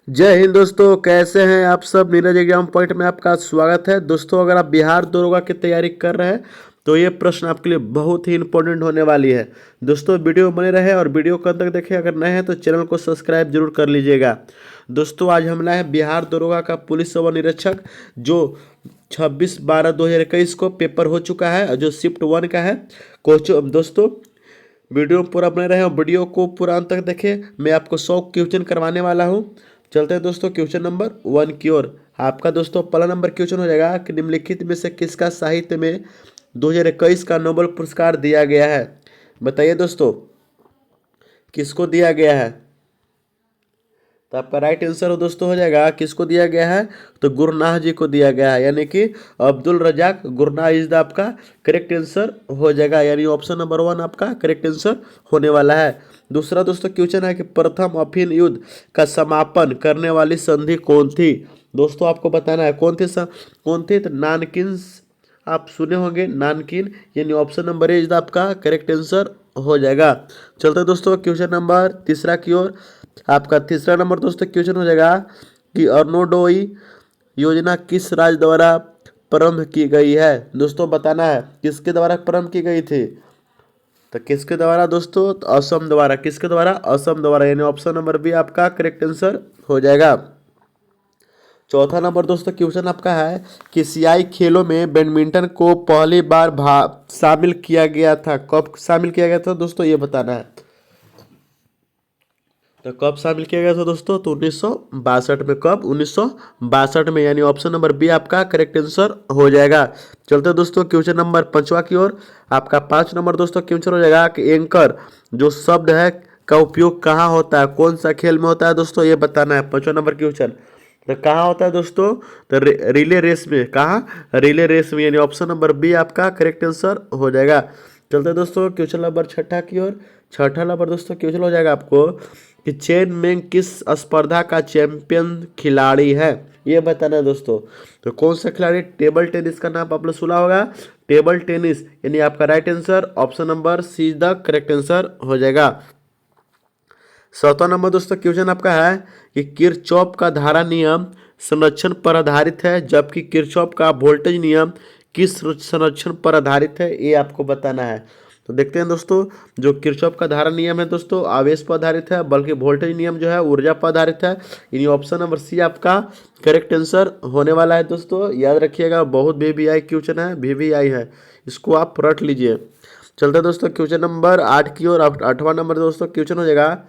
जय हिंद दोस्तों, कैसे हैं आप सब। नीरज एग्जाम पॉइंट में आपका स्वागत है। दोस्तों, अगर आप बिहार दरोगा की तैयारी कर रहे हैं तो ये प्रश्न आपके लिए बहुत ही इंपॉर्टेंट होने वाली है। दोस्तों, वीडियो बने रहे और वीडियो को अंत तक देखें। अगर नए हैं तो चैनल को सब्सक्राइब जरूर कर लीजिएगा। दोस्तों, आज हम लाए हैं बिहार दरोगा का पुलिस सेवा निरीक्षक, जो 26/12/2021 को पेपर हो चुका है, जो शिफ्ट 1 का है। दोस्तों, वीडियो पूरा बने रहे और वीडियो को पूरा अंत तक देखें। मैं आपको 100 क्वेश्चन करवाने वाला हूं। चलते हैं दोस्तों क्वेश्चन नंबर 1 की ओर। आपका दोस्तों पहला नंबर क्वेश्चन हो जाएगा कि निम्नलिखित में से किसका साहित्य में 2021 का नोबेल पुरस्कार दिया गया है। बताइए दोस्तों, किसको दिया गया है। तो आपका राइट आंसर हो दोस्तों हो जाएगा, किसको दिया गया है, तो गुरनाह जी को दिया गया है, यानी कि Abdul Razzaq Gurnah is the आपका करेक्ट आंसर हो जाएगा। यानी ऑप्शन नंबर 1 आपका करेक्ट आंसर होने वाला है। दूसरा दोस्तों क्वेश्चन है कि प्रथम अफीन युद्ध का समापन करने वाली संधि कौन थी। दोस्तों, आपको बताना है कौन थी कौन थी। तो नानकिन आप सुने होंगे, नानकिन, यानी option number A is the आपका करेक्ट आंसर हो जाएगा। चलते हैं दोस्तों क्वेश्चन नंबर तीसरा की ओर। आपका तीसरा नंबर दोस्तों क्वेश्चन हो जाएगा कि अरुणोदय योजना किस राज्य द्वारा प्रारंभ की गई है। दोस्तों, बताना है किसके द्वारा प्रारंभ की गई थी। तो किसके द्वारा दोस्तों, तो असम द्वारा। किसके द्वारा, असम द्वारा, यानी ऑप्शन नंबर बी आपका करेक्ट आंसर हो जाएगा। चौथा नंबर दोस्तों क्वेश्चन आपका है कि एशियाई खेलों में बैडमिंटन को पहली बार शामिल किया गया था। कब शामिल किया गया था दोस्तों, ये बताना है। तो कब शामिल किया गया था दोस्तों, तो 1962 में। कब, 1962 में, यानी ऑप्शन नंबर बी आपका करेक्ट आंसर हो जाएगा। चलते हैं दोस्तों क्वेश्चन नंबर 5वां की ओर। आपका 5 नंबर दोस्तों क्वेश्चन हो जाएगा कि एंकर जो शब्द है का उपयोग कहाँ होता है, कौन सा खेल में होता है दोस्तों, ये बताना है। 5वां नंबर क्वेश्चन तो कहाँ होता है दोस्तों, तो रिले रेस में। कहाँ, रिले रेस में, यानी ऑप्शन नंबर बी आपका करेक्ट आंसर हो जाएगा। चलते हैं दोस्तों क्वेश्चन नंबर 6 की ओर। 6 नंबर दोस्तों क्वेश्चन हो जाएगा आपको कि चेन में किस स्पर्धा का चैंपियन खिलाड़ी है, ये बताना है दोस्तों। तो कौन सा खिलाड़ी, टेबल टेनिस का नाम आपने सुना होगा, टेबल टेनिस, यानी आपका right answer option number C is the correct answer हो जाएगा। 7वां नंबर दोस्तों क्वेश्चन आपका है कि किरचॉफ का धारा नियम संरक्षण पर आधारित है, जबकि किरचॉफ का वोल्टेज नियम किस संरक्षण पर आधारित है, ये आपको बताना है। तो देखते हैं दोस्तों, जो किरचॉफ का धारा नियम है दोस्तों आवेश पर आधारित है, बल्कि वोल्टेज नियम जो है ऊर्जा पर आधारित है। यानी ऑप्शन नंबर सी आपका करेक्ट आंसर होने वाला है। दोस्तों याद रखिएगा, बहुत वीवीआई क्वेश्चन है, वीवीआई है, इसको आप रट लीजिए। चलते हैं दोस्तों क्वेश्चन नंबर 8 की ओर। 8वां नंबर दोस्तों क्वेश्चन हो जाएगा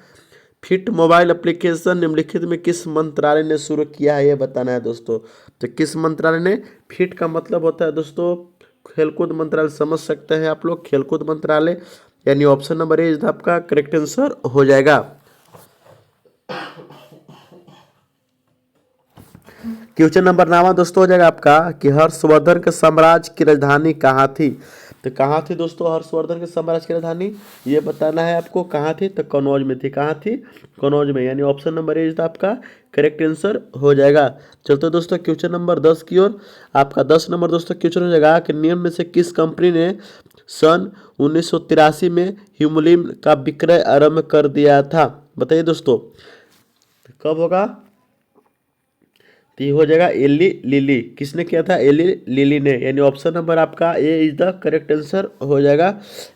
फिट मोबाइल एप्लीकेशन निम्नलिखित में किस मंत्रालय ने शुरू किया है, ये बताना है दोस्तों। तो किस मंत्रालय ने, फिट का मतलब होता है दोस्तों खेलकूद मंत्रालय, समझ सकते हैं आप लोग, खेलकूद मंत्रालय, यानी ऑप्शन नंबर ए आपका करेक्ट आंसर हो जाएगा। क्वेश्चन नंबर 9 दोस्तों हो जाएगा आपका कि हर्षवर्धन के साम्राज्य की राजधानी कहाँ थी। तो कहाँ थी दोस्तों हर्षवर्धन के साम्राज्य की राजधानी, ये बताना है आपको। कहाँ थी, तो कनौज में थी। कहाँ थी, कनौज में, यानी ऑप्शन नंबर ए आपका करेक्ट आंसर हो जाएगा। चलते दोस्तों क्वेश्चन नंबर 10 की ओर। आपका 10 नंबर दोस्तों क्वेश्चन हो जाएगा कि निम्न में से किस कंपनी ने सन 1983 में ह्यूमलिन का विक्रय आरंभ कर दिया था। बताइए दोस्तों, कब होगा, तो ये हो जाएगा एली लिली। किसने किया था, एली लिली ने, यानी ऑप्शन नंबर आपका ए इज द करेक्ट आंसर हो जाएगा।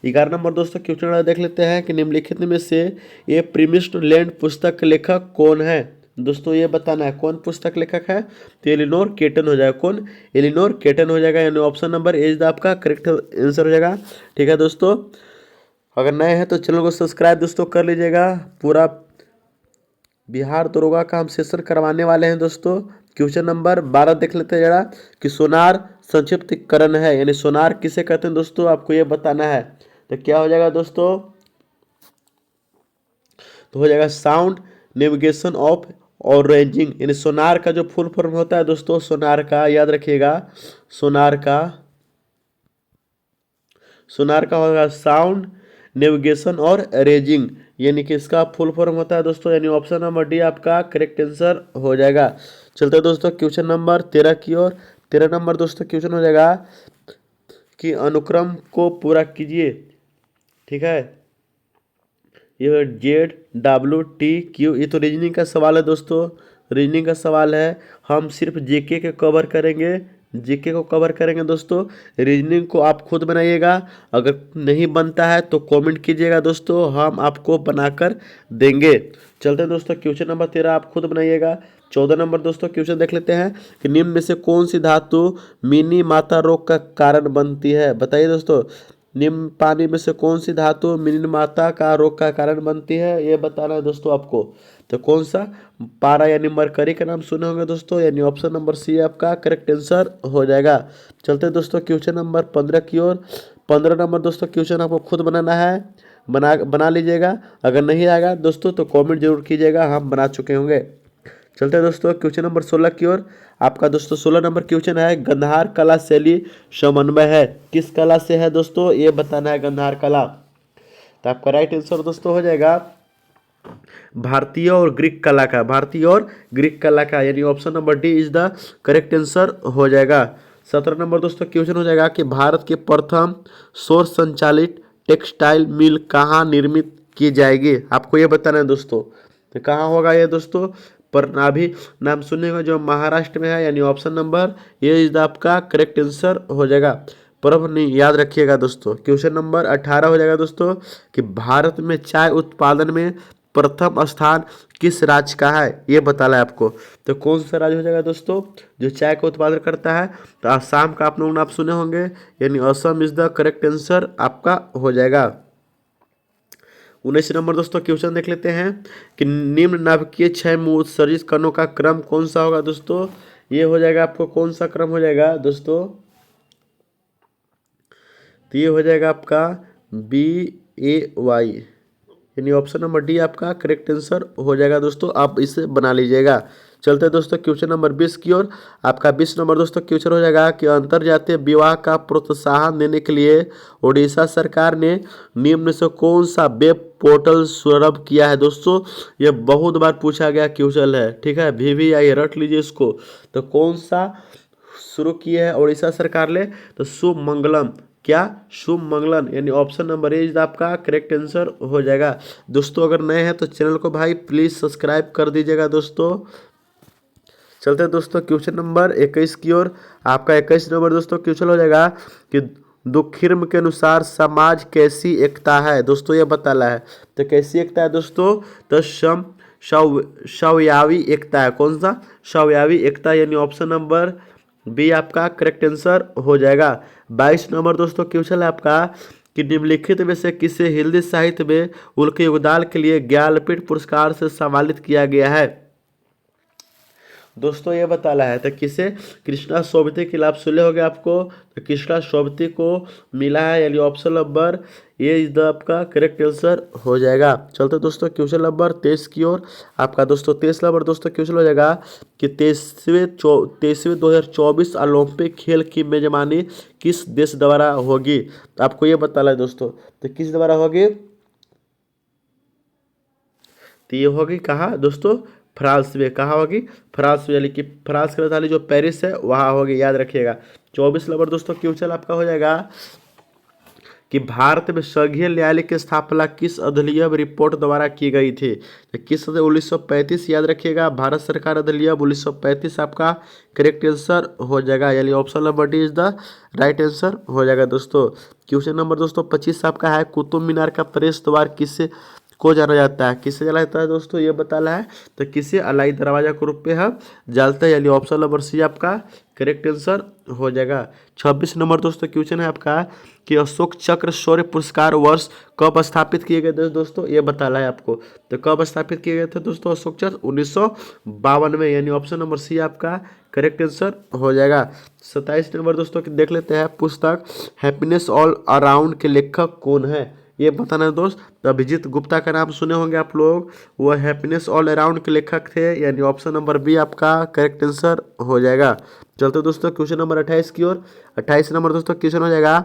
11 नंबर दोस्तों क्वेश्चन देख लेते हैं कि निम्नलिखित में से ये प्रीमिस्ट लैंड पुस्तक के लेखक कौन है। दोस्तों ये बताना है कौन पुस्तक लेखक है, तो एलिनोर केटन हो जाएगा। कौन, एलिनोर केटन हो जाएगा, यानी option number A is the आपका करेक्ट आंसर हो जाएगा। ठीक है दोस्तों, अगर नए हैं तो चैनल को सब्सक्राइब दोस्तों कर लीजिएगा। पूरा बिहार दरोगा का हम सेशन करवाने वाले हैं दोस्तों। क्वेश्चन नंबर 12 देख लेते हैं जरा कि सोनार संक्षिप्तीकरण है, यानी सोनार किसे कहते हैं दोस्तों, आपको ये बताना है। तो क्या हो जाएगा दोस्तों, तो हो जाएगा साउंड नेविगेशन ऑफ और रेंजिंग, यानी सोनार का जो फुल फॉर्म होता है दोस्तों, सोनार का याद रखिएगा, सोनार का, सोनार का होगा साउंड नेविगेशन और रेंजिंग, यानी कि इसका फुल फॉर्म होता है दोस्तों, यानी ऑप्शन नंबर डी आपका करेक्ट आंसर हो जाएगा। चलते हैं दोस्तों क्वेश्चन नंबर 13 की ओर। 13 नंबर दोस्तों क्वेश्चन हो जाएगा कि अनुक्रम को पूरा कीजिए। ठीक है, ये जेड डब्ल्यू टी क्यू, ये तो रीजनिंग का सवाल है दोस्तों, रीजनिंग का सवाल है। हम सिर्फ जीके के कवर करेंगे, जीके को कवर करेंगे दोस्तों। रीजनिंग को आप खुद बनाइएगा, अगर नहीं बनता है तो कमेंट कीजिएगा दोस्तों, हम आपको बनाकर देंगे। चलते हैं दोस्तों, क्वेश्चन नंबर 13 आप खुद बनाइएगा। 14 नंबर दोस्तों क्वेश्चन देख लेते हैं कि निम्न में से कौन सी धातु मिनी माता रोग का कारण बनती है। बताइए दोस्तों, निम्न पानी में से कौन सी धातु मिनी माता का रोग का कारण बनती है, ये बताना है दोस्तों आपको। तो कौन सा, पारा यानी मरकरी का नाम सुने होंगे दोस्तों, यानी ऑप्शन नंबर सी आपका करेक्ट आंसर हो जाएगा। चलते हैं दोस्तों क्वेश्चन नंबर 15 की ओर। 15 नंबर दोस्तों क्वेश्चन आपको खुद बनाना है, बना लीजिएगा। अगर नहीं आएगा दोस्तों तो कमेंट जरूर कीजिएगा, हम बना चुके होंगे। चलते हैं दोस्तों क्वेश्चन नंबर 16 की ओर। आपका दोस्तों 16 नंबर क्वेश्चन है, गंधार कला शैली समन्वय है, किस कला से है दोस्तों, ये बताना है गंधार कला। तो आपका राइट आंसर दोस्तों हो जाएगा भारतीय और ग्रीक कला का, भारतीय और ग्रीक कला का, यानी option number D is the correct answer हो जाएगा। 17 नंबर दोस्तों क्वेश्चन हो जाएगा कि भारत के प्रथम सौर संचालित टेक्सटाइल मिल कहाँ निर्मित की जाएगी, आपको ये बताना है दोस्तों। तो कहाँ होगा ये दोस्तों, पर अभी नाम सुनेगा जो महाराष्ट्र में है, यानी ऑप्शन नंबर ये इज द आपका करेक्ट आंसर हो जाएगा। पर नहीं याद रखिएगा दोस्तों, क्वेश्चन नंबर 18 हो जाएगा दोस्तों कि भारत में चाय उत्पादन में प्रथम स्थान किस राज्य का है, ये बताना है आपको। तो कौन सा राज्य हो जाएगा दोस्तों जो चाय का उत्पादन करता है, तो आसाम का आप लोग नाम सुने होंगे, यानी Assam is the correct answer आपका हो जाएगा। 19 नंबर दोस्तों क्वेश्चन देख लेते हैं कि निम्न नाभिकीय क्षय उत्सर्जित कणों का क्रम कौन सा होगा दोस्तों, ये हो जाएगा आपको कौन सा क्रम हो जाएगा दोस्तों, तो ये हो जाएगा आपका BAY, यानी ऑप्शन नंबर डी आपका करेक्ट आंसर हो जाएगा दोस्तों, आप इसे बना लीजिएगा। चलते हैं दोस्तों क्वेश्चन नंबर 20 की ओर। आपका 20 नंबर दोस्तों क्वेश्चन हो जाएगा कि अंतर्जातीय विवाह का प्रोत्साहन देने के लिए उड़ीसा सरकार ने निम्न से कौन सा वेब पोर्टल शुरू किया है दोस्तों, ये बहुत बार पूछा गया क्वेश्चन है, ठीक है, VVI रट लीजिए इसको। तो कौन सा शुरू किया है उड़ीसा सरकार ने, तो शुभ मंगलम, क्या शुभ मंगलन, यानी ऑप्शन नंबर ए इज आपका करेक्ट आंसर हो जाएगा। दोस्तों अगर नए हैं तो चैनल को भाई प्लीज सब्सक्राइब कर दीजिएगा दोस्तों। चलते हैं दोस्तों क्वेश्चन नंबर 21 की ओर। आपका 21 नंबर दोस्तों क्वेश्चन हो जाएगा कि दुखिर्म के अनुसार समाज कैसी एकता है दोस्तों, ये बताना है। तो कैसी एकता है दोस्तों, तो शवयावी एकता है, कौन सा, शवयावी एकता, यानी ऑप्शन नंबर बी आपका करेक्ट आंसर हो जाएगा। 22 नंबर दोस्तों क्वेश्चन है आपका कि निम्नलिखित में से किसे हिंदी साहित्य में उनके योगदान के लिए ज्ञानपीठ पुरस्कार से सम्मानित किया गया है दोस्तों, ये बताना है। तो किसे, कृष्णा सोबती के लाभ सुने हो गए आपको, तो कृष्णा सोबती को मिला है, यानी ऑप्शन नंबर ये इज द आपका करेक्ट आंसर हो जाएगा। चलते दोस्तों क्वेश्चन नंबर 23 की ओर। आपका दोस्तों 23 नंबर दोस्तों क्वेश्चन हो जाएगा कि 23वें 2024 ओलंपिक खेल की मेजबानी किस देश द्वारा होगी, तो आपको ये बताना है दोस्तों। तो किस द्वारा होगी, तो ये होगी कहाँ दोस्तों, फ्रांस में, कहाँ होगी, फ्रांस में, यानी कि फ्रांस की राजधानी जो पेरिस है वहाँ होगी, याद रखिएगा। 24 नंबर दोस्तों क्वेश्चन आपका हो जाएगा कि भारत में संघीय न्यायालय की स्थापना किस अधिनियम रिपोर्ट द्वारा की गई थी, तो किस 1935, याद रखिएगा, भारत सरकार अधिनियम 1935 आपका करेक्ट आंसर हो जाएगा, यानी option number D is the right answer हो जाएगा दोस्तों। क्वेश्चन नंबर दोस्तों 25 आपका है, कुतुब मीनार का प्रवेश द्वार किससे को जाना जाता है, किससे जाना जाता है दोस्तों, ये बताना है। तो किसे अलाई दरवाजा के रूप में हम जानते हैं, यानी ऑप्शन नंबर सी आपका करेक्ट आंसर हो जाएगा। 26 नंबर दोस्तों क्वेश्चन है आपका कि अशोक चक्र शौर्य पुरस्कार वर्ष कब स्थापित किए गए थे दोस्तों, ये बताना है आपको। तो कब स्थापित किए गए थे दोस्तों अशोक चक्र, 1952 में, यानी ऑप्शन नंबर सी आपका करेक्ट आंसर हो जाएगा। 27 नंबर दोस्तों देख लेते हैं, पुस्तक हैप्पीनेस ऑल अराउंड के लेखक कौन है, ये बताना है दोस्त। तो अभिजीत गुप्ता का नाम सुने होंगे आप लोग, वो हैप्पीनेस ऑल अराउंड के लेखक थे, यानी ऑप्शन नंबर बी आपका करेक्ट आंसर हो जाएगा। चलते दोस्तों क्वेश्चन नंबर 28 की ओर। 28 नंबर दोस्तों क्वेश्चन हो जाएगा,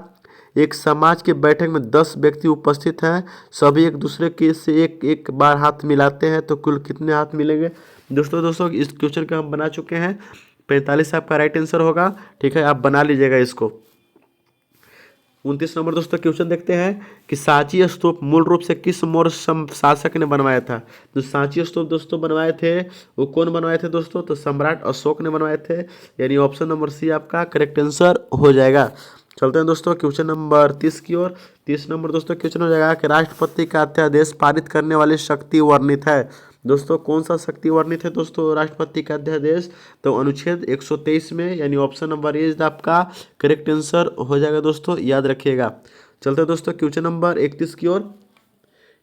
एक समाज की बैठक में 10 व्यक्ति उपस्थित हैं, सभी एक दूसरे के से एक बार हाथ मिलाते हैं तो कुल कितने हाथ मिलेंगे दोस्तों इस क्वेश्चन का हम बना चुके हैं। 45 आपका राइट आंसर होगा, ठीक है, आप बना लीजिएगा इसको। 29 नंबर दोस्तों क्वेश्चन देखते हैं कि सांची स्तूप मूल रूप से किस मौर्य शासक ने बनवाया था। तो सांची स्तूप दोस्तों बनवाए थे, वो कौन बनवाए थे दोस्तों, तो सम्राट अशोक ने बनवाए थे, यानी ऑप्शन नंबर सी आपका करेक्ट आंसर हो जाएगा। चलते हैं दोस्तों क्वेश्चन नंबर 30 की ओर। 30 नंबर दोस्तों क्वेश्चन हो जाएगा कि राष्ट्रपति का अध्यादेश पारित करने वाली शक्ति वर्णित है। दोस्तों कौन सा शक्ति वर्णित है दोस्तों राष्ट्रपति का अध्यादेश, तो अनुच्छेद 123 में, यानी ऑप्शन नंबर ए इज आपका करेक्ट आंसर हो जाएगा दोस्तों, याद रखिएगा। चलते हैं दोस्तों क्वेश्चन नंबर 31 की ओर।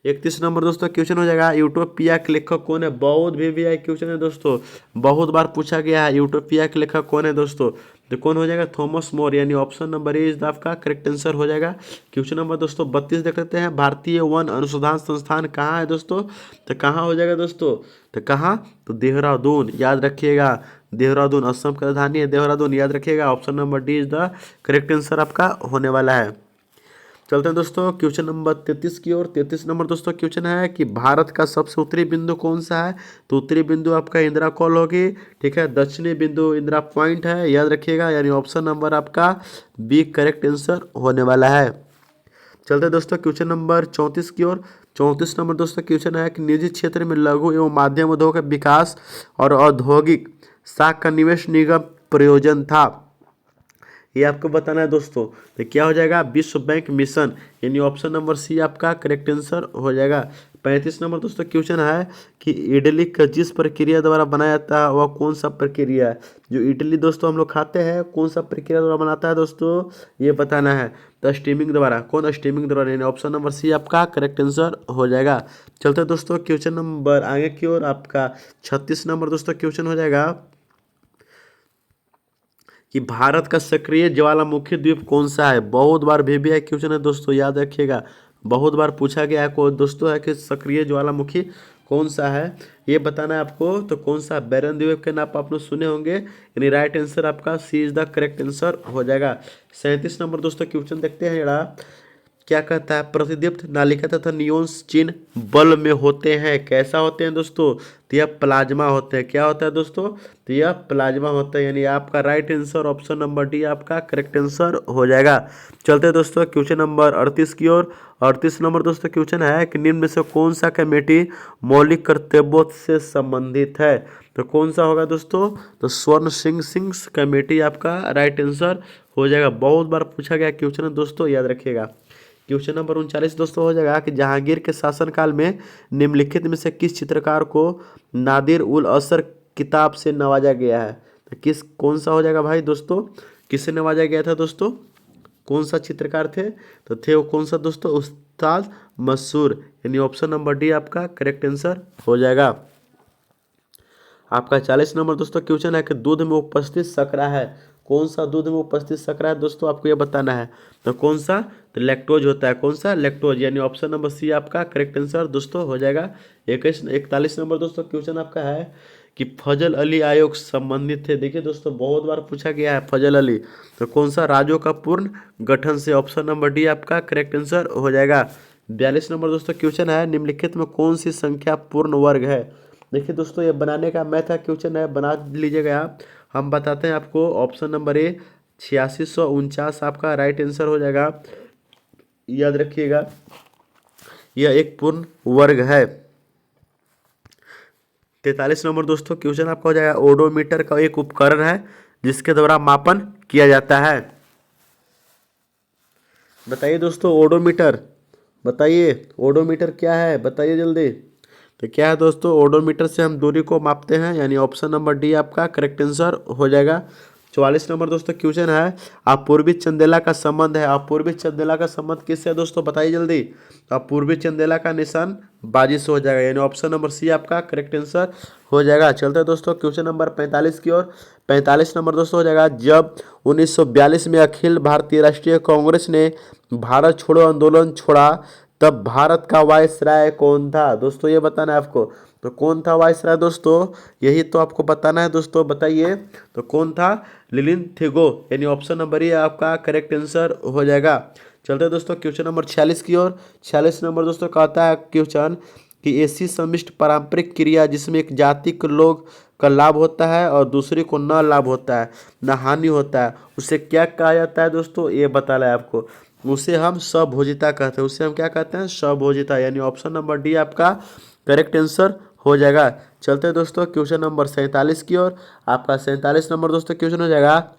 31 नंबर दोस्तों क्वेश्चन हो जाएगा यूटोपिया के लेखक कौन है। बहुत भी आई क्वेश्चन है दोस्तों, बहुत बार पूछा गया है, यूटोपिया के लेखक कौन है दोस्तों, तो कौन हो जाएगा, थॉमस मोर, यानी ऑप्शन नंबर ए इज आपका करेक्ट आंसर हो जाएगा। क्वेश्चन नंबर दोस्तों 32 देख लेते हैं, भारतीय वन अनुसंधान संस्थान कहाँ है दोस्तों, तो कहाँ हो जाएगा दोस्तों, तो कहाँ, तो देहरादून, याद रखिएगा, देहरादून असम की राजधानी है देहरादून, याद रखिएगा। Option number D is the correct answer आपका होने वाला है। चलते हैं दोस्तों क्वेश्चन नंबर 33 की ओर। 33 नंबर दोस्तों क्वेश्चन है कि भारत का सबसे उत्तरी बिंदु कौन सा है, तो उत्तरी बिंदु आपका इंदिरा कॉल होगी, ठीक है। दक्षिणी बिंदु इंदिरा पॉइंट है, याद रखिएगा, यानी ऑप्शन नंबर आपका बी करेक्ट आंसर होने वाला है। चलते हैं दोस्तों क्वेश्चन नंबर 34 की ओर। 34 नंबर दोस्तों क्वेश्चन है कि निजी क्षेत्र में लघु एवं माध्यम उद्योग का विकास और औद्योगिक साख का निवेश निगम प्रयोजन था, ये आपको बताना है दोस्तों, तो क्या हो जाएगा, विश्व बैंक मिशन, यानी ऑप्शन नंबर सी आपका करेक्ट आंसर हो जाएगा। 35 नंबर दोस्तों क्वेश्चन है कि इडली का जिस प्रक्रिया द्वारा बनाया जाता है वह कौन सा प्रक्रिया है। जो इडली दोस्तों हम लोग खाते हैं कौन सा प्रक्रिया द्वारा बनाता है दोस्तों, ये बताना है, तो स्टीमिंग द्वारा, कौन स्टीमिंग द्वारा, यानी ऑप्शन नंबर सी आपका करेक्ट आंसर हो जाएगा। चलते दोस्तों क्वेश्चन नंबर आगे की ओर, आपका 36 नंबर दोस्तों क्वेश्चन हो जाएगा कि भारत का सक्रिय ज्वालामुखी द्वीप कौन सा है। बहुत बार VVI क्वेश्चन है दोस्तों, याद रखिएगा, बहुत बार पूछा गया है को दोस्तों है कि सक्रिय ज्वालामुखी कौन सा है, ये बताना है आपको। तो कौन सा, बैरन द्वीप के नाम आपने सुने होंगे, यानी राइट आंसर आपका सी इज द करेक्ट आंसर हो जाएगा। 37 नंबर दोस्तों क्वेश्चन देखते हैं जरा, क्या कहता है, प्रतिदीप्त नालिका तथा नियोन्स चिन्ह बल में होते हैं, कैसा होते हैं दोस्तों, तो यह प्लाज्मा होते हैं, क्या होता है दोस्तों, तो यह प्लाज्मा होता है, यानी आपका right answer option number D आपका करेक्ट आंसर हो जाएगा। चलते हैं दोस्तों क्वेश्चन नंबर 38 की ओर। 38 नंबर दोस्तों क्वेश्चन है कि निम्न में से कौन सा कमेटी मौलिक कर्तव्यों से संबंधित है, तो कौन सा होगा दोस्तों, तो स्वर्ण सिंह कमेटी आपका राइट आंसर हो जाएगा। बहुत बार पूछा गया क्वेश्चन है दोस्तों, याद रखिएगा। क्वेश्चन नंबर 39 दोस्तों हो जाएगा कि जहांगीर के शासनकाल में निम्नलिखित में से किस चित्रकार को नादिर उल असर किताब से नवाजा गया है, तो किस, कौन सा हो जाएगा भाई दोस्तों, किससे नवाजा गया था दोस्तों, कौन सा चित्रकार थे, तो थे वो कौन सा दोस्तों, उस्ताद मसूर, यानी ऑप्शन नंबर डी आपका करेक्ट आंसर हो जाएगा। आपका 40 नंबर दोस्तों क्वेश्चन है कि दूध में उपस्थित शकरा है, कौन सा दूध में उपस्थित शकरा है दोस्तों, आपको ये बताना है, तो कौन सा, तो लैक्टोज होता है, कौन सा, लैक्टोज, यानी ऑप्शन नंबर सी आपका करेक्ट आंसर दोस्तों हो जाएगा। 41 नंबर दोस्तों क्वेश्चन आपका है कि फजल अली आयोग संबंधित थे। देखिए दोस्तों बहुत बार पूछा गया है फजल अली, तो कौन सा, राज्यों का पूर्ण गठन से, ऑप्शन नंबर डी आपका करेक्ट आंसर हो जाएगा। 42 नंबर दोस्तों क्वेश्चन है निम्नलिखित में कौन सी संख्या पूर्ण वर्ग है। देखिए दोस्तों ये बनाने का मैथ का क्वेश्चन है, बना लीजिएगा आप, हम बताते हैं आपको। ऑप्शन नंबर ए 8649 आपका राइट आंसर हो जाएगा, याद रखिएगा, यह एक पूर्ण वर्ग है। 43 नंबर दोस्तों क्वेश्चन आपका हो जाएगा, ओडोमीटर का एक उपकरण है जिसके द्वारा मापन किया जाता है। बताइए दोस्तों ओडोमीटर, बताइए ओडोमीटर क्या है, बताइए जल्दी। तो क्या है दोस्तों, ओडोमीटर से हम दूरी को मापते हैं, यानी ऑप्शन नंबर डी आपका करेक्ट आंसर हो जाएगा। 44 नंबर दोस्तों क्वेश्चन है, अपूर्वी चंदेला का संबंध है, अपूर्वी चंदेला का संबंध किससे है दोस्तों, बताइए जल्दी। तो अपूर्वी चंदेला का निशान बाजी से हो जाएगा, यानी ऑप्शन नंबर सी आपका करेक्ट आंसर हो जाएगा। चलते हैं दोस्तों क्वेश्चन नंबर 45 की ओर। 45 नंबर दोस्तों हो जाएगा, जब 1942 में अखिल भारतीय राष्ट्रीय कांग्रेस ने भारत छोड़ो आंदोलन छोड़ा तब भारत का वायसराय कौन था दोस्तों, ये बताना है आपको। तो कौन था वायसराय दोस्तों, यही तो आपको बताना है दोस्तों, बताइए तो कौन था, लिलिन थिगो, यानी ऑप्शन नंबर ये आपका करेक्ट आंसर हो जाएगा। चलते हैं दोस्तों क्वेश्चन नंबर 46 की ओर। 46 नंबर दोस्तों कहता है क्वेश्चन कि ऐसी सम्मिष्ट पारंपरिक क्रिया जिसमें एक जाति के लोग का लाभ होता है और दूसरे को न लाभ होता है, न हानि होता है, उसे क्या कहा जाता है दोस्तों, ये बताना है आपको। उसे हम स्वभोजिता कहते हैं। उसे हम क्या कहते हैं? स्वभोजिता। यानी ऑप्शन नंबर डी आपका करेक्ट आंसर हो जाएगा। चलते हैं दोस्तों क्वेश्चन नंबर 47 की ओर। आपका 47 नंबर दोस्तों क्वेश्चन हो जाएगा,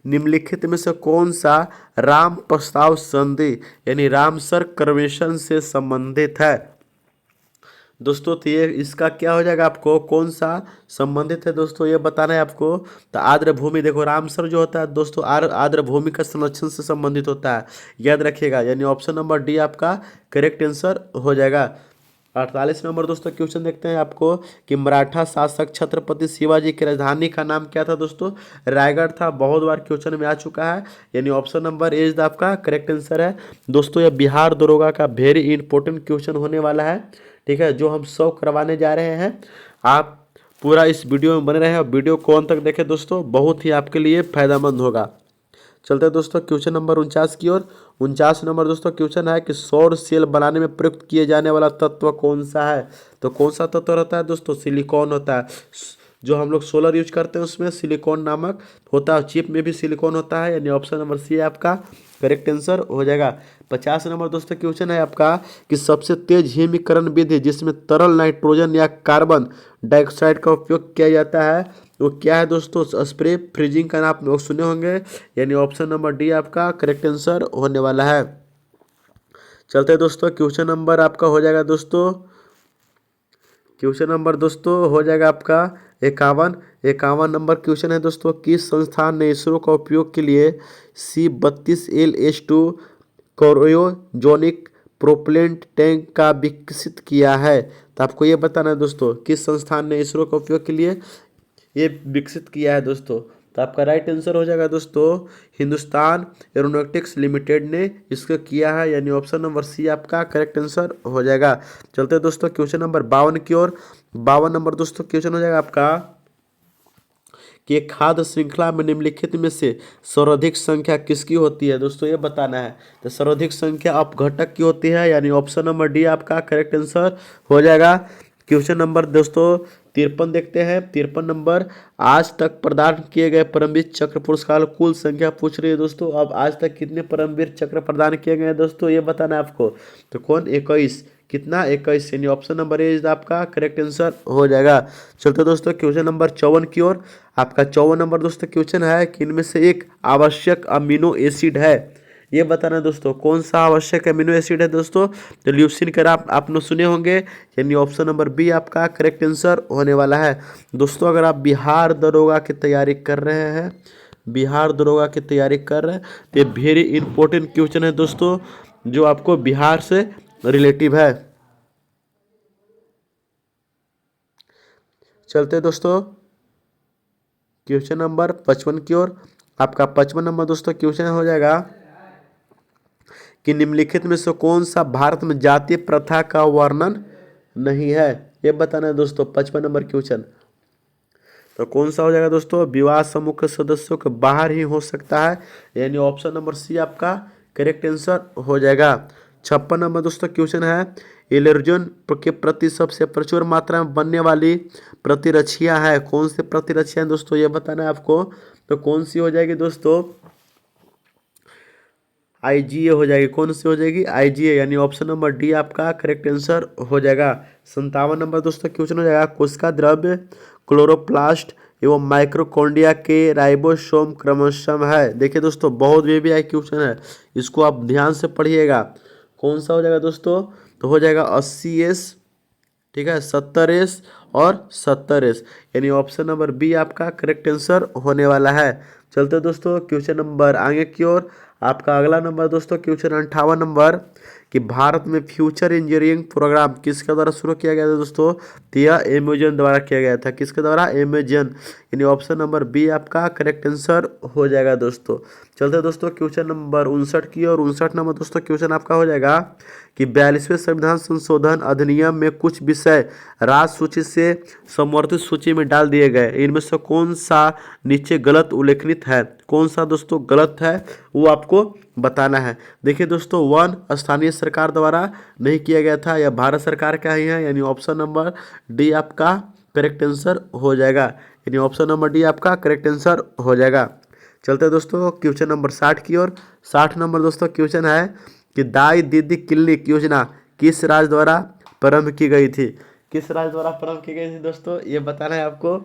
निम्नलिखित में से कौन सा राम प्रस्ताव संधि यानी रामसर कन्वेंशन से संबंधित है? दोस्तों तो ये इसका क्या हो जाएगा, आपको कौन सा संबंधित है दोस्तों ये बताना है आपको। तो आर्द्र भूमि, देखो रामसर जो होता है दोस्तों आर्द्र भूमि का संरक्षण से संबंधित होता है, याद रखिएगा। यानी ऑप्शन नंबर डी आपका करेक्ट आंसर हो जाएगा। 48 नंबर दोस्तों क्वेश्चन देखते हैं आपको कि मराठा शासक छत्रपति शिवाजी की राजधानी का नाम क्या था दोस्तों? रायगढ़ था। बहुत बार क्वेश्चन में आ चुका है। यानी ऑप्शन नंबर ए इज आपका करेक्ट आंसर है दोस्तों। यह बिहार दरोगा का वेरी इंपॉर्टेंट क्वेश्चन होने वाला है, ठीक है, जो हम 100 करवाने जा रहे हैं। आप पूरा इस वीडियो में बने रहे और वीडियो को अंत तक देखें दोस्तों, बहुत ही आपके लिए फायदेमंद होगा। चलते हैं दोस्तों क्वेश्चन नंबर 49 की ओर। 49 नंबर दोस्तों क्वेश्चन है कि सौर सेल बनाने में प्रयुक्त किए जाने वाला तत्व कौन सा है? तो कौन सा तत्व रहता है दोस्तों? सिलिकॉन होता है। जो हम लोग सोलर यूज करते हैं उसमें सिलिकॉन नामक होता है, चिप में भी सिलिकॉन होता है। यानी ऑप्शन नंबर सी आपका करेक्ट आंसर हो जाएगा। 50 नंबर दोस्तों क्वेश्चन है आपका कि सबसे तेज हिमीकरण विधि जिसमें तरल नाइट्रोजन या कार्बन डाइऑक्साइड का उपयोग किया जाता है वो क्या है दोस्तों? स्प्रे फ्रीजिंग का नाम आप लोग सुने होंगे। यानी ऑप्शन नंबर डी आपका करेक्ट आंसर होने वाला है। चलते हैं दोस्तों क्वेश्चन नंबर आपका हो जाएगा दोस्तों, क्वेश्चन नंबर दोस्तों हो जाएगा आपका 51 नंबर क्वेश्चन है दोस्तों, किस संस्थान ने इसरो का उपयोग के लिए C32LH2 क्रायोजेनिक प्रोपेलेंट टैंक का विकसित किया है? तो आपको ये बताना है दोस्तों किस संस्थान ने इसरो का उपयोग के लिए ये विकसित किया है दोस्तों। तो आपका राइट आंसर हो जाएगा दोस्तों हिंदुस्तान एरोनॉटिक्स लिमिटेड ने इसको किया है। यानी ऑप्शन नंबर सी आपका करेक्ट आंसर हो जाएगा। चलते हैं दोस्तों क्वेश्चन नंबर 52 की ओर। 52 नंबर दोस्तों क्वेश्चन हो जाएगा आपका कि एक खाद्य श्रृंखला में निम्नलिखित में से सर्वाधिक संख्या किसकी होती है दोस्तों ये बताना है। तो सर्वाधिक संख्या अपघटक की होती है। यानी ऑप्शन नंबर डी आपका करेक्ट आंसर हो जाएगा। क्वेश्चन नंबर दोस्तों 53 देखते हैं। 53 नंबर, आज तक प्रदान किए गए परमवीर चक्र पुरस्कार कुल संख्या पूछ रही है दोस्तों। अब आज तक कितने परमवीर चक्र प्रदान किए गए हैं दोस्तों ये बताना है आपको। तो कौन? 21। कितना? 21। यानी ऑप्शन नंबर ए इज आपका करेक्ट आंसर हो जाएगा। चलते दोस्तों क्वेश्चन नंबर 54 की ओर। आपका 54 नंबर दोस्तों क्वेश्चन है कि इनमें से एक आवश्यक अमीनो एसिड है, ये बताना है दोस्तों कौन सा आवश्यक अमीनो एसिड है दोस्तों। तो ल्यूसीन का आपने सुने होंगे। यानी ऑप्शन नंबर बी आपका करेक्ट आंसर होने वाला है दोस्तों। अगर आप बिहार दरोगा की तैयारी कर रहे हैं, बिहार दरोगा की तैयारी कर रहे हैं तो ये वेरी इंपॉर्टेंट क्वेश्चन है दोस्तों जो आपको बिहार से रिलेटिव है। चलते दोस्तों क्वेश्चन नंबर 55 की ओर। आपका 55 नंबर दोस्तों क्वेश्चन हो जाएगा कि निम्नलिखित में से कौन सा भारत में जातीय प्रथा का वर्णन नहीं है, ये बताना है दोस्तों। 55 नंबर क्वेश्चन तो कौन सा हो जाएगा दोस्तों? विवाह समूह के सदस्यों के बाहर ही हो सकता है। यानी ऑप्शन नंबर सी आपका करेक्ट आंसर हो जाएगा। 56 नंबर दोस्तों क्वेश्चन है एलर्जन के प्रति सबसे प्रचुर मात्रा में बनने वाली प्रतिरक्षियां है, कौन सी प्रतिरक्षियां दोस्तों ये बताना है आपको। तो कौन सी हो जाएगी दोस्तों? आईजीए हो जाएगी। कौन सी हो जाएगी? आईजीए। यानी ऑप्शन नंबर डी आपका करेक्ट आंसर हो जाएगा। 57 नंबर दोस्तों क्वेश्चन हो जाएगा कोशिका द्रव्य क्लोरोप्लास्ट एवं माइक्रोकोन्डिया के राइबोसोम क्रमशः है। देखिए दोस्तों बहुत वीवीआई क्वेश्चन है, इसको आप ध्यान से पढ़िएगा। कौन सा हो जाएगा दोस्तों? तो हो जाएगा 80S, ठीक है, 70S और 70S। यानी ऑप्शन नंबर बी आपका करेक्ट आंसर होने वाला है। चलते दोस्तों क्वेश्चन नंबर आगे की ओर। आपका अगला नंबर दोस्तों क्वेश्चन 58 नंबर कि भारत में फ्यूचर इंजीनियरिंग प्रोग्राम किसके द्वारा शुरू किया गया था दोस्तों? तो यह अमेजन द्वारा किया गया था। किसके द्वारा? अमेजन। यानी ऑप्शन नंबर बी आपका करेक्ट आंसर हो जाएगा दोस्तों। चलते दोस्तों क्वेश्चन नंबर 59 की और 59 नंबर दोस्तों क्वेश्चन आपका हो जाएगा कि 42वें संविधान संशोधन अधिनियम में कुछ विषय राज्य सूची से समवर्तित सूची में डाल दिए गए, इनमें से कौन सा नीचे गलत उल्लेखित है? कौन सा दोस्तों गलत है वो आपको बताना है। देखिए दोस्तों 1 स्थानीय सरकार द्वारा नहीं किया गया था, यह भारत सरकार का ही है। यानी ऑप्शन नंबर डी आपका करेक्ट आंसर हो जाएगा। यानी ऑप्शन नंबर डी आपका करेक्ट आंसर हो जाएगा। चलते हैं दोस्तों क्वेश्चन नंबर 60 की ओर। 60 नंबर दोस्तों क्वेश्चन है कि दाई दीदी क्लिनिक योजना किस राज्य द्वारा प्रारंभ की गई थी। किस राज्य द्वारा प्रारंभ की गई थी दोस्तों, ये बताना है आपको।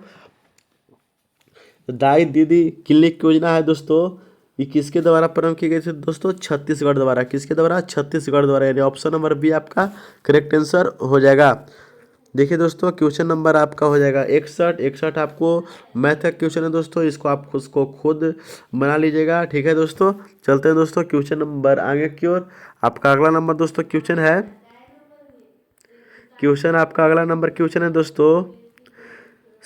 दाई दीदी क्लिनिक योजना है दोस्तों, ये किसके द्वारा प्रारंभ की गई थी दोस्तों, छत्तीसगढ़ द्वारा। किसके द्वारा, छत्तीसगढ़ द्वारा, यानी ऑप्शन नंबर बी आपका करेक्ट आंसर हो जाएगा। देखिए दोस्तों क्वेश्चन नंबर आपका हो जाएगा 61। 61 आपको मैथ का क्वेश्चन है दोस्तों, इसको आप उसको खुद बना लीजिएगा, ठीक है दोस्तों। चलते हैं दोस्तों क्वेश्चन नंबर आगे की ओर। आपका अगला नंबर दोस्तों क्वेश्चन है, क्वेश्चन आपका अगला नंबर क्वेश्चन है दोस्तों,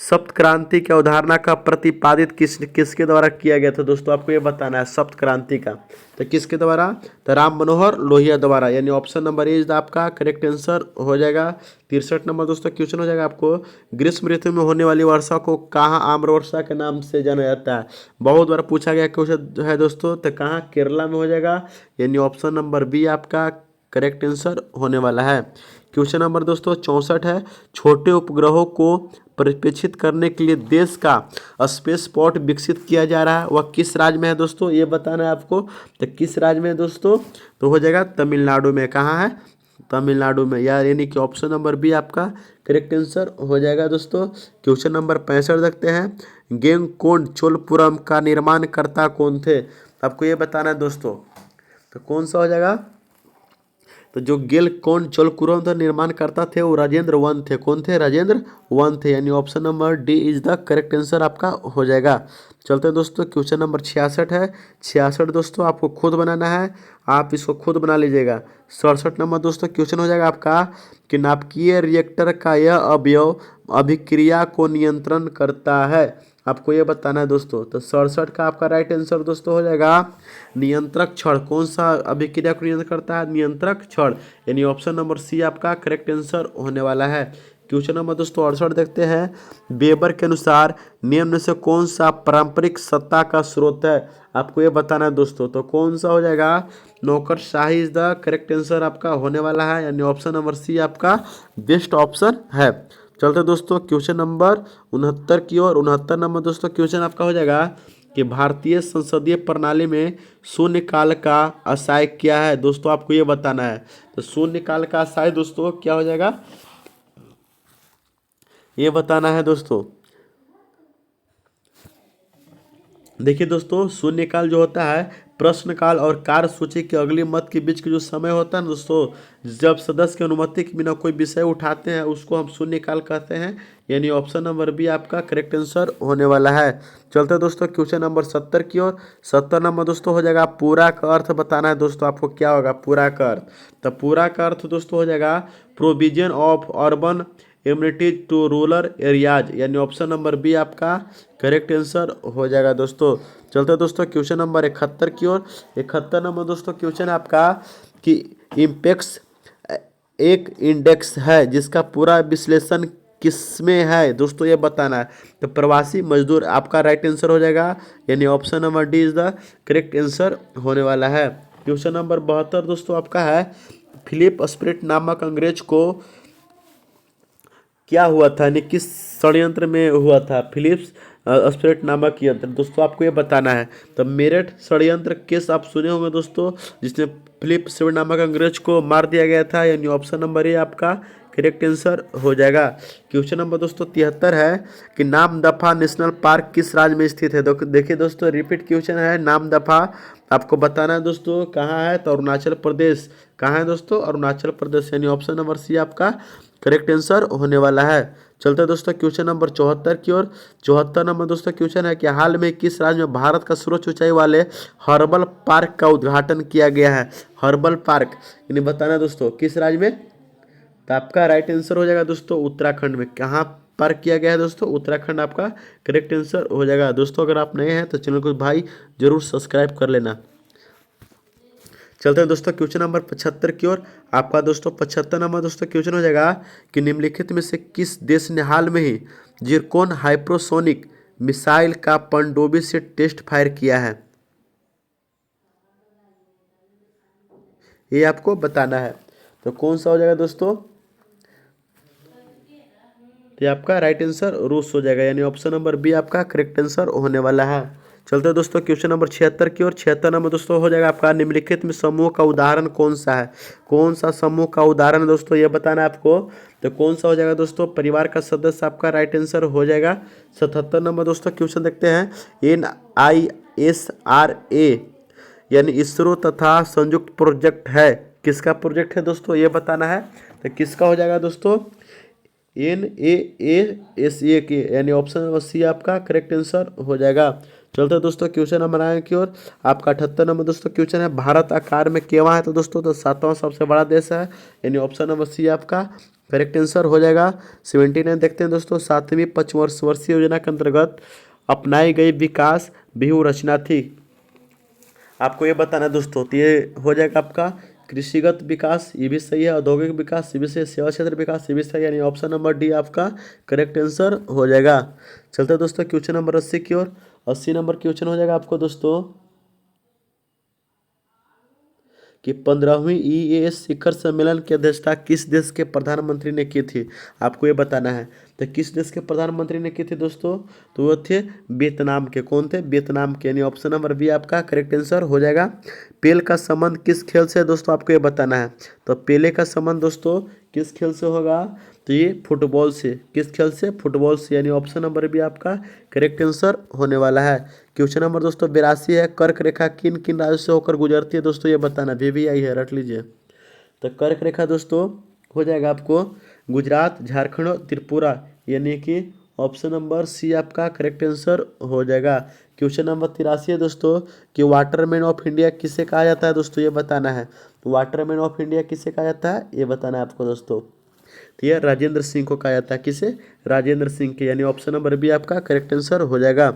सप्त क्रांति की अवधारणा का प्रतिपादित किसके द्वारा किया गया था दोस्तों, आपको ये बताना है सप्त क्रांति का। तो किसके द्वारा, तो राम मनोहर लोहिया द्वारा, यानी ऑप्शन नंबर ए इज आपका करेक्ट आंसर हो जाएगा। 63 नंबर दोस्तों क्वेश्चन हो जाएगा आपको, ग्रीष्म ऋतु में होने वाली वर्षा को कहाँ आम्र वर्षा के नाम से जाना जाता है। बहुत बार पूछा गया क्वेश्चन है दोस्तों, तो कहाँ, केरला में हो जाएगा, यानी ऑप्शन नंबर बी आपका करेक्ट आंसर होने वाला है। क्वेश्चन नंबर दोस्तों 64 है, छोटे उपग्रहों को प्रक्षेपित करने के लिए देश का स्पेस पोर्ट विकसित किया जा रहा है, वह किस राज्य में है दोस्तों, ये बताना है आपको। तो किस राज्य में है दोस्तों, तो हो जाएगा तमिलनाडु में। कहाँ है, तमिलनाडु में, यानी कि ऑप्शन नंबर बी आपका करेक्ट आंसर हो जाएगा दोस्तों। क्वेश्चन नंबर 65 देखते हैं, गेंगकोंड चोलपुरम का निर्माणकर्ता कौन थे, आपको ये बताना है दोस्तों। तो कौन सा हो जाएगा, तो जो गेलकोंड चोलपुरम का निर्माण करता थे वो राजेंद्र वन थे। कौन थे, राजेंद्र वन थे, यानी option number D is the correct answer आपका हो जाएगा। चलते हैं दोस्तों क्वेश्चन नंबर 66 है। 66 दोस्तों आपको खुद बनाना है, आप इसको खुद बना लीजिएगा। 67 नंबर दोस्तों क्वेश्चन हो जाएगा आपका कि नाभिकीय रिएक्टर का यह अवयव अभिक्रिया को नियंत्रण करता है, आपको ये बताना है दोस्तों। तो 67 का आपका राइट आंसर दोस्तों हो जाएगा नियंत्रक क्षण। कौन सा अभिक्रिया को नियंत्रण करता है, नियंत्रक क्षण, यानी ऑप्शन नंबर सी आपका करेक्ट आंसर होने वाला है। क्वेश्चन नंबर दोस्तों 68 देखते हैं, वेबर के अनुसार निम्न में से कौन सा पारंपरिक सत्ता का स्रोत है, आपको ये बताना है दोस्तों। तो कौन सा हो जाएगा, नौकरशाही इज द करेक्ट आंसर आपका होने वाला है, यानी ऑप्शन नंबर सी आपका बेस्ट ऑप्शन है। चलते दोस्तों क्वेश्चन नंबर 69 की ओर। 69 नंबर दोस्तों क्वेश्चन आपका हो जाएगा कि भारतीय संसदीय प्रणाली में शून्यकाल का असाय क्या है दोस्तों, आपको ये बताना है। तो शून्यकाल का असाय दोस्तों क्या हो जाएगा, ये बताना है दोस्तों। देखिए दोस्तों शून्यकाल जो होता है प्रश्नकाल और कार्य सूची के अगली मत के बीच के जो समय होता है ना दोस्तों, जब सदस्य की अनुमति के बिना कोई विषय उठाते हैं उसको हम शून्यकाल कहते हैं, यानी ऑप्शन नंबर बी आपका करेक्ट आंसर होने वाला है। चलते हैं दोस्तों क्वेश्चन नंबर 70 की ओर। 70 नंबर दोस्तों हो जाएगा पूरा का अर्थ बताना है दोस्तों, आपको क्या होगा पूरा का अर्थ। तो पूरा का अर्थ दोस्तों हो जाएगा provision of urban immunities to rural areas, यानी ऑप्शन नंबर बी आपका करेक्ट आंसर हो जाएगा दोस्तों। चलते हैं दोस्तों क्वेश्चन नंबर 71 की ओर। 71 नंबर दोस्तों क्वेश्चन है आपका कि इम्पेक्स एक इंडेक्स है जिसका पूरा विश्लेषण किसमें है दोस्तों, ये बताना है। तो प्रवासी मजदूर आपका राइट आंसर हो जाएगा, यानी option number D is the correct answer होने वाला है। क्वेश्चन नंबर 72 दोस्तों आपका है, फिलिप स्प्रेट नामक अंग्रेज को क्या हुआ था, यानी किस षड्यंत्र में हुआ था फिलिप्स स्प्रेट नामक यंत्र, दोस्तों आपको ये बताना है। तो मेरठ षड्यंत्र केस आप सुने होंगे दोस्तों, जिसमें फिलिप स्प्रेट नामक अंग्रेज को मार दिया गया था, यानी ऑप्शन नंबर ए आपका करेक्ट आंसर हो जाएगा। क्वेश्चन नंबर दोस्तों 73 है कि नामदफा नेशनल पार्क किस राज्य में स्थित है। देखिए दोस्तों रिपीट क्वेश्चन है, नामदफा आपको बताना है दोस्तों कहाँ है, तो अरुणाचल प्रदेश। कहाँ है दोस्तों, अरुणाचल प्रदेश, यानी ऑप्शन नंबर सी आपका करेक्ट आंसर होने वाला है। चलते हैं दोस्तों क्वेश्चन नंबर 74 की ओर। 74 नंबर दोस्तों क्वेश्चन है कि हाल में किस राज्य में भारत का सर्वोच्च ऊंचाई वाले हर्बल पार्क का उद्घाटन किया गया है। हर्बल पार्क यानी बताना है दोस्तों किस राज्य में, तो आपका राइट आंसर हो जाएगा दोस्तों उत्तराखंड में। कहाँ पार्क किया गया है दोस्तों, उत्तराखंड आपका करेक्ट आंसर हो जाएगा। दोस्तों अगर आप नए हैं तो चैनल को भाई जरूर सब्सक्राइब कर लेना। चलते हैं दोस्तों क्वेश्चन नंबर 75 की ओर। आपका दोस्तों 75 नंबर दोस्तों क्वेश्चन हो जाएगा कि निम्नलिखित में से किस देश ने हाल में ही जिरकोन हाइप्रोसोनिक मिसाइल का पनडुब्बी से टेस्ट फायर किया है, ये आपको बताना है। तो कौन सा हो जाएगा दोस्तों, तो आपका राइट आंसर रूस हो जाएगा, यानी ऑप्शन नंबर बी आपका करेक्ट आंसर होने वाला है। चलते हैं दोस्तों क्वेश्चन नंबर 76 की ओर। 76 नंबर दोस्तों हो जाएगा आपका, निम्नलिखित में समूह का उदाहरण कौन सा है? कौन सा समूह का उदाहरण है दोस्तों, ये बताना है आपको। तो कौन सा हो जाएगा दोस्तों? परिवार का सदस्य आपका राइट आंसर हो जाएगा। 77 नंबर दोस्तों क्वेश्चन देखते हैं। NISRA यानी इसरो तथा संयुक्त प्रोजेक्ट है, किसका प्रोजेक्ट है दोस्तों, ये बताना है। तो किसका हो जाएगा दोस्तों? NASA के, यानी ऑप्शन नंबर सी आपका करेक्ट आंसर हो जाएगा। चलते हैं दोस्तों क्वेश्चन नंबर आगे की ओर। आपका 78 नंबर दोस्तों क्वेश्चन है, भारत आकार में केवां है? तो दोस्तों तो 7वां सबसे बड़ा देश है, यानी ऑप्शन नंबर सी आपका करेक्ट आंसर हो जाएगा। 79 देखते हैं दोस्तों, 7वीं पंचवर्षीय योजना के अंतर्गत अपनाई गई विकास व्यूह रचना थी। आपको ये बताना है दोस्तों, तो ये हो जाएगा आपका कृषिगत विकास, ये भी सही है। औद्योगिक विकास, ये भी सही है। सेवा क्षेत्र विकास, ये भी सही है, यानी ऑप्शन नंबर डी आपका करेक्ट आंसर हो जाएगा। चलते हैं दोस्तों क्वेश्चन नंबर 80 की ओर। 80 नंबर क्वेश्चन हो जाएगा आपको दोस्तों कि 15वीं EAS शिखर सम्मेलन की अध्यक्षता किस देश के प्रधानमंत्री ने की थी? आपको ये बताना है। तो किस देश के प्रधानमंत्री ने की थी दोस्तों? तो वो थे वियतनाम के। कौन थे? वियतनाम के, यानी ऑप्शन नंबर बी आपका करेक्ट आंसर हो जाएगा। पेल का संबंध किस खेल से है दोस्तों, आपको ये बताना है। तो पेले का संबंध दोस्तों किस खेल से होगा? तो ये फुटबॉल से। किस खेल से? फुटबॉल से, यानी ऑप्शन नंबर भी आपका करेक्ट आंसर होने वाला है। क्वेश्चन नंबर दोस्तों 82 है, कर्क रेखा किन किन राज्यों से होकर गुजरती है दोस्तों, ये बताना। VVI है, रट लीजिए। तो कर्क रेखा दोस्तों हो जाएगा आपको गुजरात, झारखंड और त्रिपुरा, यानी कि ऑप्शन नंबर सी आपका करेक्ट आंसर हो जाएगा। क्वेश्चन नंबर 83 है दोस्तों कि वाटरमैन ऑफ इंडिया किसे कहा जाता है दोस्तों, ये बताना है। तो वाटरमैन ऑफ इंडिया किसे कहा जाता है, ये बताना है आपको दोस्तों। तो ये राजेंद्र सिंह को कहा जाता है। किसे? राजेंद्र सिंह के, यानी ऑप्शन नंबर बी आपका करेक्ट आंसर हो जाएगा।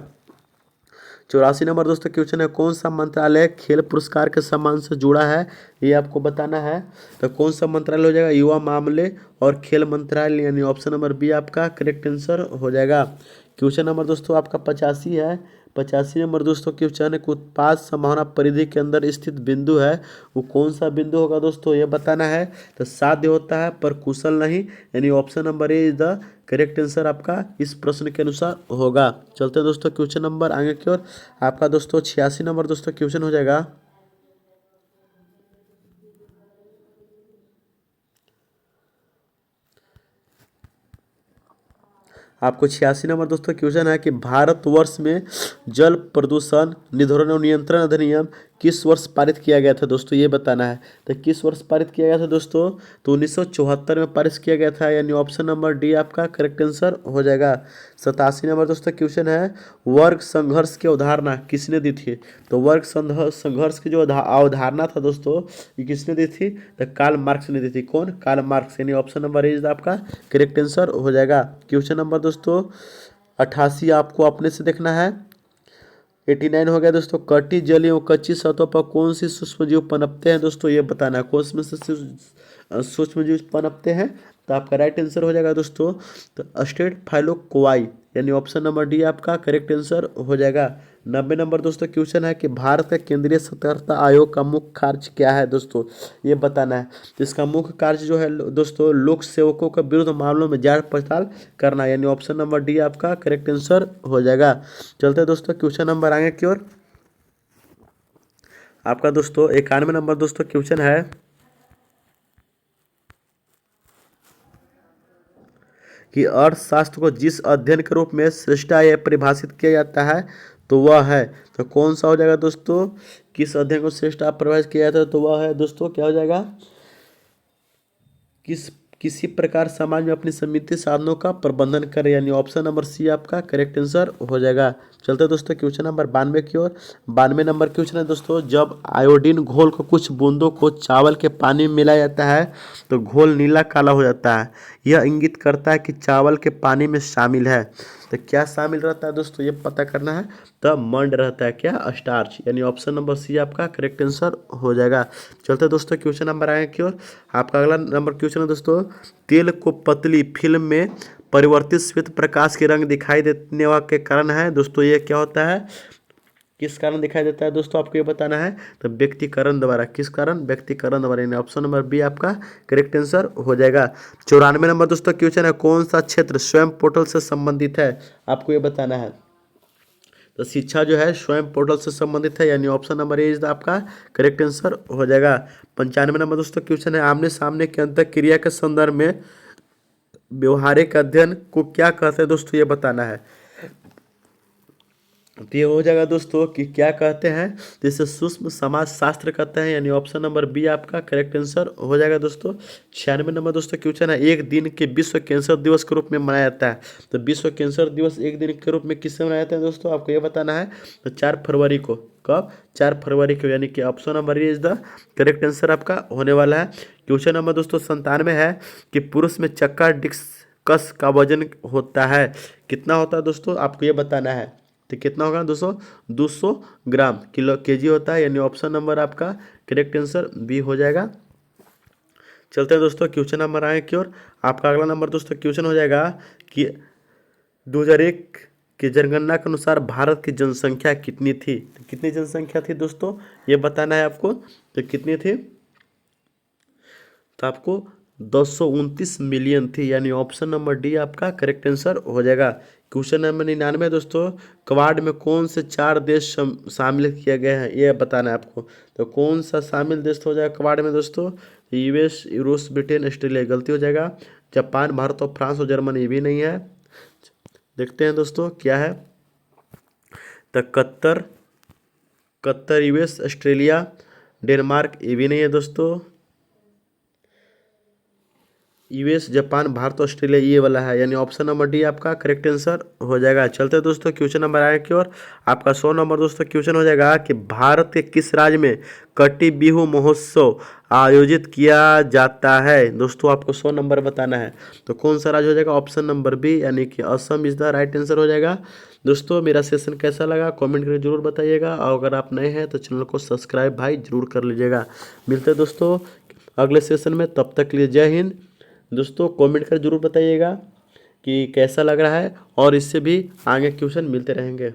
84 नंबर दोस्तों क्वेश्चन है, कौन सा मंत्रालय खेल पुरस्कार के सम्मान से जुड़ा है, ये आपको बताना है। तो कौन सा मंत्रालय हो जाएगा? युवा मामले और खेल मंत्रालय, यानी ऑप्शन नंबर बी आपका करेक्ट आंसर हो जाएगा। क्वेश्चन नंबर दोस्तों आपका 85 है। 85 नंबर दोस्तों क्वेश्चन है, उत्पाद संभावना परिधि के अंदर स्थित बिंदु है, वो कौन सा बिंदु होगा दोस्तों, ये बताना है। तो साध्य होता है पर कुशल नहीं, यानी option number A is the correct answer आपका इस प्रश्न के अनुसार होगा। चलते हैं दोस्तों क्वेश्चन नंबर आगे की ओर। आपका दोस्तों 86 नंबर दोस्तों क्वेश्चन हो जाएगा। आपको 86 नंबर दोस्तों क्वेश्चन है कि भारतवर्ष में जल प्रदूषण निधोरण और नियंत्रण अधिनियम किस वर्ष पारित किया गया था दोस्तों, ये बताना है। तो किस वर्ष पारित किया गया था दोस्तों? तो 1974 में पारित किया गया था, यानी ऑप्शन नंबर डी आपका करेक्ट आंसर हो जाएगा। 87 नंबर दोस्तों क्वेश्चन है, वर्ग संघर्ष की अवधारणा किसने दी थी? तो वर्ग संघर्ष की जो अवधारणा था दोस्तों, ये किसने दी थी? तो कार्ल मार्क्स ने दी थी। कौन? कार्ल मार्क्स, यानी ऑप्शन नंबर ए आपका करेक्ट आंसर हो जाएगा। क्वेश्चन नंबर दोस्तों 88 आपको अपने से देखना है। 89 हो गया दोस्तों, कटी जली और कच्ची सतहों पर कौन सी सूक्ष्मजीव पनपते हैं दोस्तों, ये बताना है। कौन से सूक्ष्मजीव पनपते हैं? तो आपका राइट आंसर हो जाएगा दोस्तों तो स्टेरोफाइलोकोवाई, यानी ऑप्शन नंबर डी आपका करेक्ट आंसर हो जाएगा। 90 नंबर दोस्तों क्वेश्चन है कि भारत का केंद्रीय सतर्कता आयोग का मुख्य कार्य क्या है दोस्तों, ये बताना है। तो इसका मुख्य कार्य जो है दोस्तों, लोक सेवकों के विरुद्ध मामलों में जांच पड़ताल करना, यानी ऑप्शन नंबर डी आपका करेक्ट आंसर हो जाएगा। चलते हैं दोस्तों क्वेश्चन नंबर आगे की ओर। आपका दोस्तों 91 नंबर दोस्तों क्वेश्चन है कि अर्थशास्त्र को जिस अध्ययन के रूप में श्रेष्ठता या परिभाषित किया जाता है तो वह है, तो कौन सा हो जाएगा दोस्तों? किस अध्ययन को श्रेष्ठता परिभाषित किया जाता है तो वह है दोस्तों, क्या हो जाएगा? किसी प्रकार समाज में अपनी सीमित साधनों का प्रबंधन करें, यानी ऑप्शन नंबर सी आपका करेक्ट आंसर हो जाएगा। चलते दोस्तों क्वेश्चन नंबर 92 की ओर। 92 नंबर क्वेश्चन है दोस्तों, जब आयोडीन घोल को कुछ बूंदों को चावल के पानी में मिलाया जाता है तो घोल नीला काला हो जाता है, यह इंगित करता है कि चावल के पानी में शामिल है। तो क्या शामिल रहता है दोस्तों, ये पता करना है। तो मंड रहता है, क्या? स्टार्च, यानी ऑप्शन नंबर सी आपका करेक्ट आंसर हो जाएगा। चलते दोस्तों क्वेश्चन नंबर आगे की ओर। आपका अगला नंबर क्वेश्चन है दोस्तों, तेल को पतली फिल्म में परिवर्तित श्वेत प्रकाश के रंग दिखाई देने के कारण है दोस्तों, ये क्या होता है? किस कारण दिखाई देता है दोस्तों, आपको ये बताना है। तो व्यक्तिकरण द्वारा। किस कारण? व्यक्तिकरण द्वारा, यानी ऑप्शन नंबर बी आपका करेक्ट आंसर हो जाएगा। 94 नंबर दोस्तों क्वेश्चन है, कौन सा क्षेत्र स्वयं पोर्टल से संबंधित है, आपको ये बताना है। तो शिक्षा जो है स्वयं पोर्टल से संबंधित है, यानी option number A is the आपका करेक्ट आंसर हो जाएगा। 95 नंबर दोस्तों क्वेश्चन है, आमने सामने के अंतर क्रिया के संदर्भ में व्यवहारिक अध्ययन को क्या कहते हैं दोस्तों, ये बताना है। तो ये हो जाएगा दोस्तों कि क्या कहते हैं, जिसे सूक्ष्म समाज शास्त्र कहते हैं, यानी ऑप्शन नंबर बी आपका करेक्ट आंसर हो जाएगा दोस्तों। 96 नंबर दोस्तों क्वेश्चन है, एक दिन के विश्व कैंसर दिवस के रूप में मनाया जाता है। तो विश्व कैंसर दिवस एक दिन के रूप में किससे मनाया जाता है दोस्तों, आपको ये बताना है। तो 4 फरवरी को, कब, 4 फरवरी को, यानी कि option number A is the correct answer आपका होने वाला है। क्वेश्चन नंबर दोस्तों 97 है कि पुरुष में चक्का डिस्कस का वजन होता है, कितना होता है दोस्तों, आपको ये बताना है। तो कितना होगा दोस्तों, 200 ग्राम, किलो केजी होता है, यानी ऑप्शन नंबर आपका करेक्ट आंसर बी हो जाएगा। चलते हैं दोस्तों क्वेश्चन नंबर आए की ओर। आपका अगला नंबर दोस्तों क्वेश्चन हो जाएगा कि 2001 की जनगणना के अनुसार भारत की जनसंख्या कितनी थी। तो कितनी जनसंख्या थी दोस्तों, ये बताना है आपको। तो कितनी थी, तो आपको 229 मिलियन थी, यानी ऑप्शन नंबर डी आपका करेक्ट आंसर हो जाएगा। क्वेश्चन नंबर 99 दोस्तों, क्वाड में कौन से 4 देश शामिल किए गए हैं, ये बताना है आपको। तो कौन सा शामिल देश हो जाएगा क्वाड में दोस्तों, यूएस, रूस, ब्रिटेन, ऑस्ट्रेलिया, गलती हो जाएगा। जापान, भारत और फ्रांस और जर्मनी, ये भी नहीं है। देखते हैं दोस्तों क्या है। तो कतर, यूएस, ऑस्ट्रेलिया, डेनमार्क, ये भी नहीं है दोस्तों। यूएस, जापान, भारत, ऑस्ट्रेलिया, ये वाला है, यानी ऑप्शन नंबर डी आपका करेक्ट आंसर हो जाएगा। चलते हैं दोस्तों क्वेश्चन नंबर आगे की ओर। आपका 100 नंबर दोस्तों क्वेश्चन हो जाएगा कि भारत के किस राज्य में कटी बिहू महोत्सव आयोजित किया जाता है दोस्तों, आपको 100 नंबर बताना है। तो कौन सा राज्य हो जाएगा, ऑप्शन नंबर बी, यानी कि Assam is the right answer हो जाएगा। दोस्तों मेरा सेशन कैसा लगा कमेंट करके जरूर बताइएगा, और अगर आप नए हैं तो चैनल को सब्सक्राइब भाई जरूर कर लीजिएगा। मिलते हैं दोस्तों अगले सेशन में, तब तक के लिए जय हिंद। दोस्तों कमेंट कर जरूर बताइएगा कि कैसा लग रहा है, और इससे भी आगे क्वेश्चन मिलते रहेंगे।